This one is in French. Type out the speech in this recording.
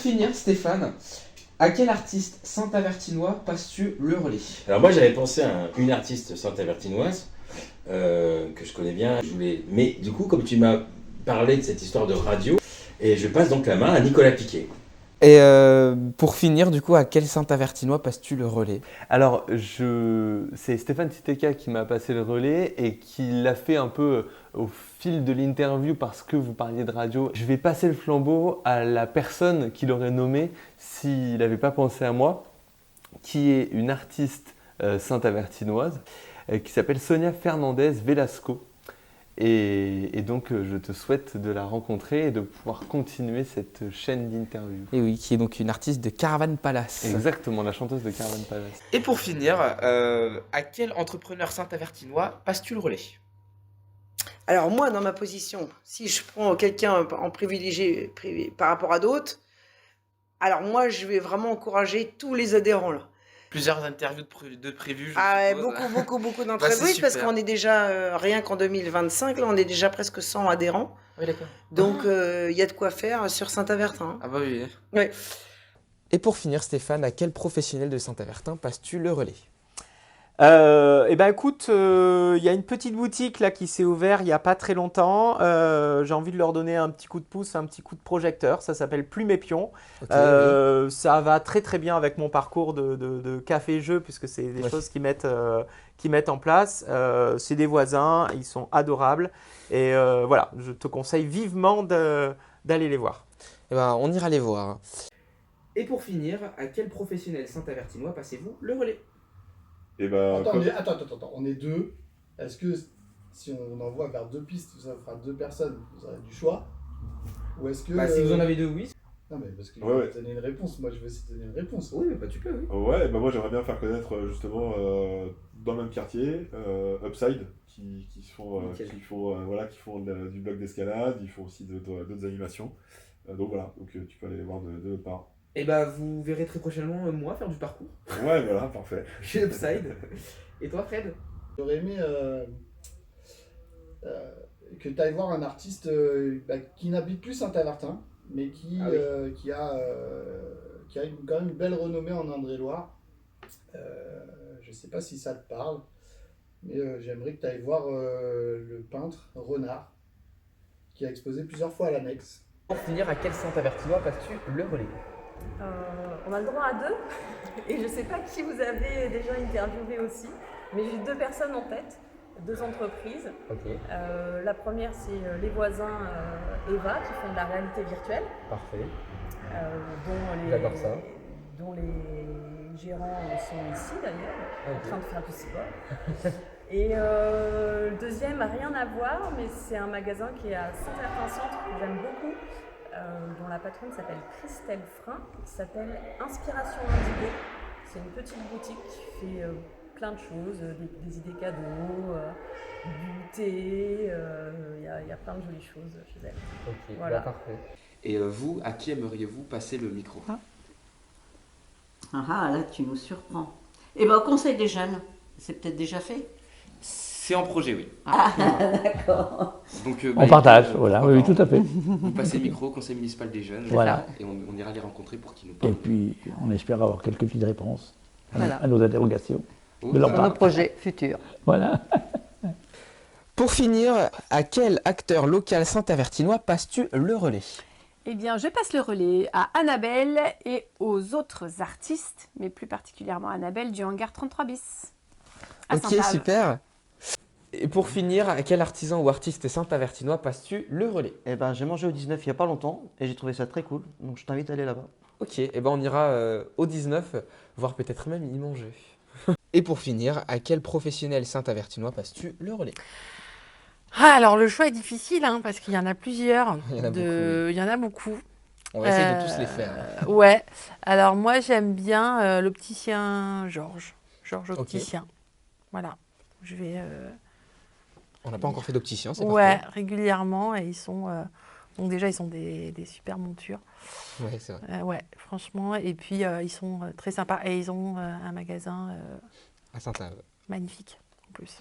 finir, Stéphane, à quel artiste saint-avertinois passes-tu le relais? Alors moi j'avais pensé à une artiste saint-avertinoise que je connais bien. Mais du coup, comme tu m'as parlé de cette histoire de radio, et je passe donc la main à Nicolas Piquet. Et pour finir, du coup, à quel saint-avertinois passes-tu le relais? Alors, c'est Stéphane Titeka qui m'a passé le relais et qui l'a fait un peu au fil de l'interview parce que vous parliez de radio. Je vais passer le flambeau à la personne qu'il aurait nommée s'il n'avait pas pensé à moi, qui est une artiste saint-avertinoise qui s'appelle Sonia Fernandez Velasco. Et donc, je te souhaite de la rencontrer et de pouvoir continuer cette chaîne d'interviews. Et oui, qui est donc une artiste de Caravan Palace. Exactement, la chanteuse de Caravan Palace. Et pour finir, à quel entrepreneur saint-avertinois passes-tu le relais? Alors moi, dans ma position, si je prends quelqu'un en privilégié par rapport à d'autres, alors moi, je vais vraiment encourager tous les adhérents là. Plusieurs interviews de prévues, Ah, suppose. beaucoup Bah, d'entreprises c'est parce super. qu'on est déjà, rien qu'en 2025, là, on est déjà presque 100 adhérents. Oui, d'accord. Donc, il y a de quoi faire sur Saint-Avertin. Ah bah oui. Ouais. Et pour finir, Stéphane, à quel professionnel de Saint-Avertin passes-tu le relais? Eh ben écoute, il y a une petite boutique là qui s'est ouverte il n'y a pas très longtemps. J'ai envie de leur donner un petit coup de pouce, un petit coup de projecteur. Ça s'appelle Plume et Pion. Ok, Ça va très très bien avec mon parcours de café-jeu puisque c'est des choses qu'ils mettent en place. C'est des voisins, ils sont adorables. Et voilà, je te conseille vivement d'aller les voir. Eh ben, on ira les voir. Et pour finir, à quel professionnel saint-avertinois passez-vous le relais? Et bah, Attends, on est deux. Est-ce que si on envoie vers deux pistes, ça fera deux personnes, vous aurez du choix? Ou est-ce que. Bah, si vous en avez deux, oui. Non, mais parce que je Ouais, vais te donner une réponse. Moi, je vais essayer de donner une réponse. Oui, mais bah, tu peux, oui. ouais, bah moi j'aimerais bien faire connaître justement dans le même quartier Upside qui font Nickel. qui font du bloc d'escalade, ils font aussi d'autres animations. Donc voilà, donc tu peux aller les voir de l'autre part. Et bah, vous verrez très prochainement moi faire du parcours Ouais, voilà, parfait. chez Upside. Et toi, Fred? J'aurais aimé que tu ailles voir un artiste qui n'habite plus Saint-Avertin, mais qui a quand même une belle renommée en Indre-et-Loire. Je sais pas si ça te parle, mais j'aimerais que tu ailles voir le peintre Renard, qui a exposé plusieurs fois à l'Annexe. Pour finir, à quel saint-avertinois passes-tu le relais? On a le droit à deux, et je ne sais pas qui vous avez déjà interviewé aussi, mais j'ai deux personnes en tête, deux entreprises. Ok, La première, c'est les voisins Eva, qui font de la réalité virtuelle, parfait. dont ça. dont les gérants sont ici d'ailleurs, en train de faire du sport. Et le deuxième n'a rien à voir, mais c'est un magasin qui est à Saint-Avertin-Centre, que j'aime beaucoup, dont la patronne s'appelle Christelle Frein, qui s'appelle Inspiration Indigo. C'est une petite boutique qui fait plein de choses, des idées cadeaux, du thé, il y a plein de jolies choses chez elle. Ok, Voilà. parfait. Et vous, à qui aimeriez-vous passer le micro? Ah, là, tu nous surprends. Eh bien, au Conseil des jeunes, c'est peut-être déjà fait. C'est en projet, oui. Ah, d'accord. Donc, On partage, écoute, voilà, pourquoi oui, pas, tout à fait. Vous passez le micro au conseil municipal des jeunes. Voilà. Et on ira les rencontrer pour qu'ils nous Et parlent. puis, on espère avoir quelques petites réponses Voilà. à nos interrogations. Oh, de leur ça part. va. Nos projets futurs. Voilà. Pour finir, à quel acteur local saint-avertinois passes-tu le relais? Eh bien, je passe le relais à Annabelle et aux autres artistes, mais plus particulièrement Annabelle du hangar 33 bis. À Ok, Saint-Ave. super. Et pour finir, à quel artisan ou artiste saint-avertinois passes-tu le relais? Eh ben, j'ai mangé au 19 il n'y a pas longtemps et j'ai trouvé ça très cool, donc je t'invite à aller là-bas. Ok, et ben on ira au 19, voire peut-être même y manger. Et pour finir, à quel professionnel saint-avertinois passes-tu le relais? Ah, alors le choix est difficile, hein, parce qu'il y en a plusieurs. Il y en a beaucoup. Il y en a beaucoup. On va essayer de tous les faire. Ouais. Alors moi, j'aime bien l'opticien Georges. Georges Ok. Opticien. Voilà. Je vais... On n'a pas encore fait d'opticien, c'est ouais, parfait. régulièrement. Et ils sont... donc déjà, ils sont des super montures. Ouais, c'est vrai. Ouais, franchement. Et puis, ils sont très sympas. Et ils ont un magasin À Saint-Ave. magnifique, en plus.